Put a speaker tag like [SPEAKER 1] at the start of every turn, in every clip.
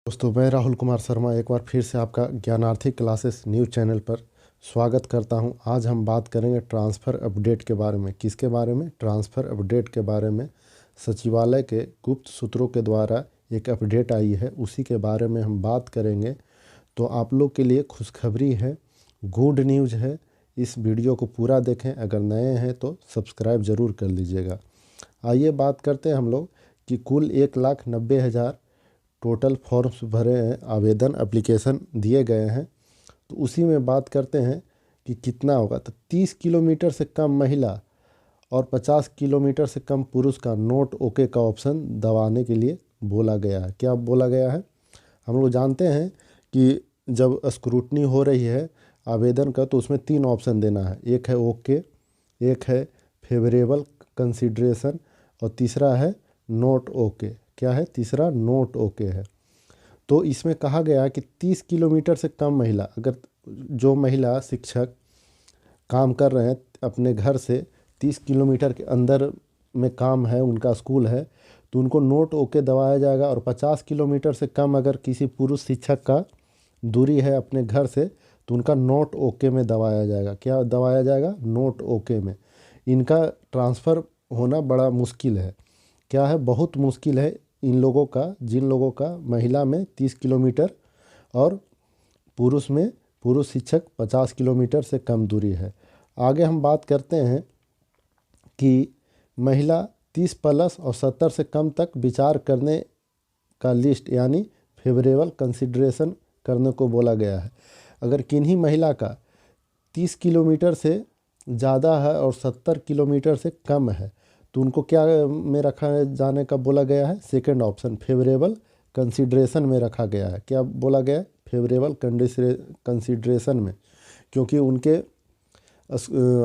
[SPEAKER 1] दोस्तों, मैं राहुल कुमार शर्मा एक बार फिर से आपका ज्ञानार्थी क्लासेस न्यूज़ चैनल पर स्वागत करता हूं। आज हम बात करेंगे ट्रांसफ़र अपडेट के बारे में। किसके बारे में? ट्रांसफ़र अपडेट के बारे में। सचिवालय के गुप्त सूत्रों के द्वारा एक अपडेट आई है, उसी के बारे में हम बात करेंगे। तो आप लोग के लिए खुशखबरी है, गुड न्यूज़ है। इस वीडियो को पूरा देखें। अगर नए हैं तो सब्सक्राइब ज़रूर कर लीजिएगा। आइए बात करते हैं हम लोग कि कुल 1,90,000 टोटल फॉर्म्स भरे हैं, आवेदन एप्लीकेशन दिए गए हैं। तो उसी में बात करते हैं कि कितना होगा। तो 30 किलोमीटर से कम महिला और 50 किलोमीटर से कम पुरुष का नोट ओके का ऑप्शन दबाने के लिए बोला गया है। क्या बोला गया है? हम लोग जानते हैं कि जब स्क्रूटनी हो रही है आवेदन का, तो उसमें 3 ऑप्शन देना है। एक है ओके, एक है फेवरेबल कंसिडरेशन और तीसरा है नोट ओके। क्या है? तीसरा नोट ओके है। तो इसमें कहा गया है कि 30 किलोमीटर से कम महिला, अगर जो महिला शिक्षक काम कर रहे हैं अपने घर से 30 किलोमीटर के अंदर में काम है, उनका स्कूल है, तो उनको नोट ओके दबाया जाएगा। और 50 किलोमीटर से कम अगर किसी पुरुष शिक्षक का दूरी है अपने घर से, तो उनका नोट ओके में दबाया जाएगा। क्या दबाया जाएगा? नोट ओके में। इनका ट्रांसफ़र होना बड़ा मुश्किल है। क्या है? बहुत मुश्किल है इन लोगों का, जिन लोगों का महिला में 30 किलोमीटर और पुरुष शिक्षक 50 किलोमीटर से कम दूरी है। आगे हम बात करते हैं कि महिला 30 प्लस और 70 से कम तक विचार करने का लिस्ट यानी फेवरेबल कंसिडरेशन करने को बोला गया है। अगर किन्हीं महिला का 30 किलोमीटर से ज़्यादा है और 70 किलोमीटर से कम है, तो उनको क्या में रखा जाने का बोला गया है? सेकंड ऑप्शन फेवरेबल कंसिडरेशन में रखा गया है। क्या बोला गया है? फेवरेबल कंसिडरेशन में, क्योंकि उनके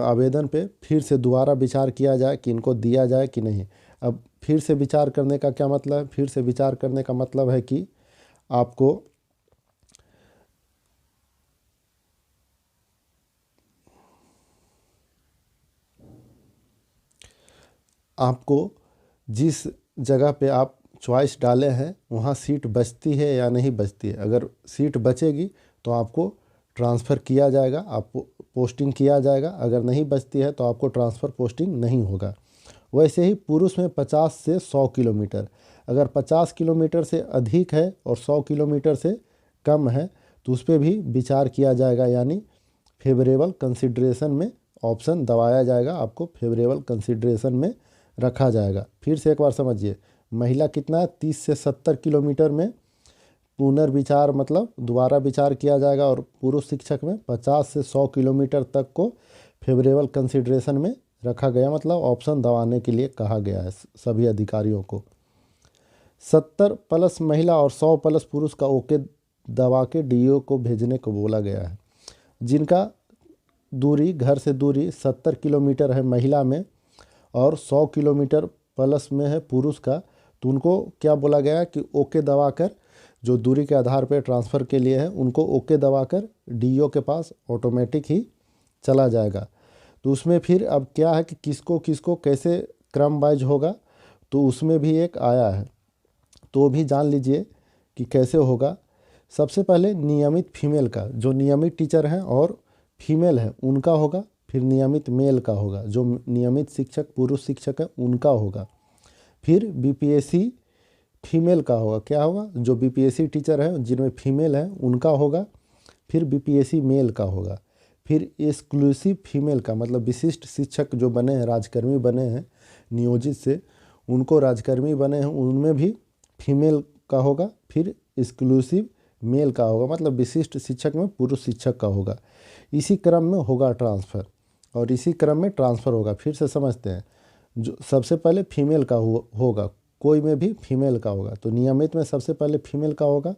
[SPEAKER 1] आवेदन पे फिर से दोबारा विचार किया जाए कि इनको दिया जाए कि नहीं। अब फिर से विचार करने का क्या मतलब है? फिर से विचार करने का मतलब है कि आपको जिस जगह पे आप चॉइस डाले हैं वहाँ सीट बचती है या नहीं बचती है। अगर सीट बचेगी तो आपको ट्रांसफ़र किया जाएगा, आपको पोस्टिंग किया जाएगा। अगर नहीं बचती है तो आपको ट्रांसफ़र पोस्टिंग नहीं होगा। वैसे ही पुरुष में 50 से 100 किलोमीटर, अगर 50 किलोमीटर से अधिक है और 100 किलोमीटर से कम है तो उस पर भी विचार किया जाएगा, यानी फेवरेबल कंसिडरेशन में ऑप्शन दबाया जाएगा। आपको फेवरेबल कंसिडरेशन में रखा जाएगा। फिर से एक बार समझिए, महिला कितना है? 30 से 70 किलोमीटर में पुनर्विचार मतलब दोबारा विचार किया जाएगा। और पुरुष शिक्षक में 50 से 100 किलोमीटर तक को फेवरेबल कंसिडरेशन में रखा गया, मतलब ऑप्शन दबाने के लिए कहा गया है सभी अधिकारियों को। 70 प्लस महिला और 100 प्लस पुरुष का ओके दबा के डीओ को भेजने को बोला गया है। जिनका दूरी, घर से दूरी 70 किलोमीटर है महिला में और 100 किलोमीटर प्लस में है पुरुष का, तो उनको क्या बोला गया है कि ओके दबाकर, जो दूरी के आधार पर ट्रांसफ़र के लिए है, उनको ओके दबाकर डीओ के पास ऑटोमेटिक ही चला जाएगा। तो उसमें फिर अब क्या है कि किसको किसको कैसे क्रम वाइज होगा, तो उसमें भी एक आया है, तो भी जान लीजिए कि कैसे होगा। सबसे पहले नियमित फीमेल का, जो नियमित टीचर हैं और फीमेल है उनका होगा। फिर नियमित मेल का होगा, जो नियमित शिक्षक पुरुष शिक्षक है उनका होगा। फिर बीपीएससी फीमेल का होगा। क्या होगा? जो बीपीएससी टीचर है जिनमें फीमेल है उनका होगा। फिर बीपीएससी मेल का होगा। फिर एक्सक्लूसिव फीमेल का, मतलब विशिष्ट शिक्षक जो बने हैं, राजकर्मी बने हैं नियोजित से, उनको राजकर्मी बने हैं, उनमें भी फीमेल का होगा। फिर एक्सक्लूसिव मेल का होगा, मतलब विशिष्ट शिक्षक में पुरुष शिक्षक का होगा। इसी क्रम में होगा ट्रांसफ़र और इसी क्रम में ट्रांसफ़र होगा। फिर से समझते हैं, जो सबसे पहले फीमेल का होगा, कोई में भी फीमेल का होगा। तो नियमित में सबसे पहले फीमेल का होगा,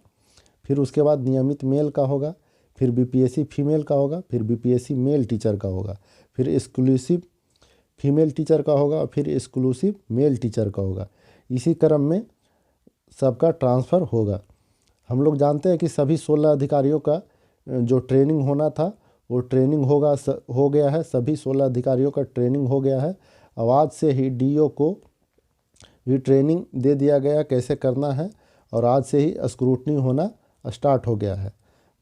[SPEAKER 1] फिर उसके बाद नियमित मेल का होगा, फिर बीपीएससी फीमेल का होगा, फिर बीपीएससी मेल टीचर का होगा, फिर एक्सक्लूसिव फीमेल टीचर का होगा, फिर एक्सक्लूसिव मेल टीचर का होगा। इसी क्रम में सबका ट्रांसफ़र होगा। हम लोग जानते हैं कि सभी 16 अधिकारियों का जो ट्रेनिंग होना था वो ट्रेनिंग हो गया है। सभी 16 अधिकारियों का ट्रेनिंग हो गया है। अब आज से ही डीओ को भी ट्रेनिंग दे दिया गया कैसे करना है और आज से ही स्क्रूटनी होना स्टार्ट हो गया है।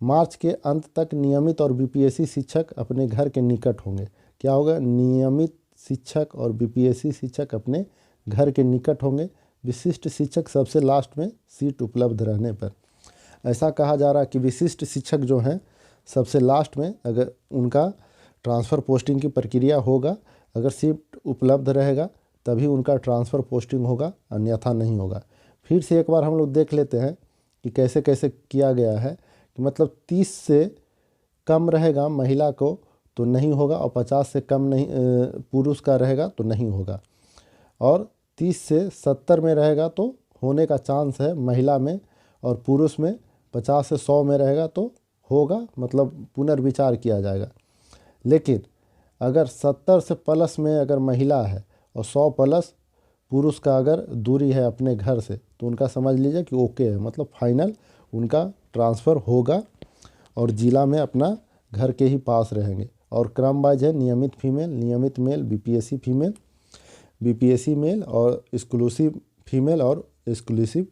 [SPEAKER 1] मार्च के अंत तक नियमित और बीपीएससी शिक्षक अपने घर के निकट होंगे। क्या होगा? नियमित शिक्षक और बीपीएससी शिक्षक अपने घर के निकट होंगे। विशिष्ट शिक्षक सबसे लास्ट में सीट उपलब्ध रहने पर। ऐसा कहा जा रहा है कि विशिष्ट शिक्षक जो हैं सबसे लास्ट में, अगर उनका ट्रांसफ़र पोस्टिंग की प्रक्रिया होगा, अगर सीट उपलब्ध रहेगा तभी उनका ट्रांसफ़र पोस्टिंग होगा, अन्यथा नहीं होगा। फिर से एक बार हम लोग देख लेते हैं कि कैसे कैसे किया गया है कि मतलब 30 से कम रहेगा महिला को तो नहीं होगा, और 50 से कम नहीं पुरुष का रहेगा तो नहीं होगा, और 30 से 70 में रहेगा तो होने का चांस है महिला में, और पुरुष में 50 से 100 में रहेगा तो होगा, मतलब पुनर्विचार किया जाएगा। लेकिन अगर 70 से प्लस में अगर महिला है और 100 प्लस पुरुष का अगर दूरी है अपने घर से, तो उनका समझ लीजिए कि ओके है, मतलब फाइनल उनका ट्रांसफ़र होगा और ज़िला में अपना घर के ही पास रहेंगे। और क्रम वाइज है नियमित फीमेल, नियमित male, BPSC female, BPSC male और एक्सक्लूसिव फीमेल और एक्सक्लूसिव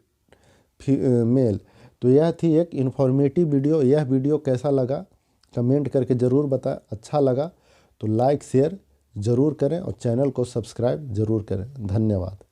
[SPEAKER 1] मेल। तो यह थी एक इन्फॉर्मेटिव वीडियो। यह वीडियो कैसा लगा कमेंट करके ज़रूर बताएं। अच्छा लगा तो लाइक शेयर ज़रूर करें और चैनल को सब्सक्राइब ज़रूर करें। धन्यवाद।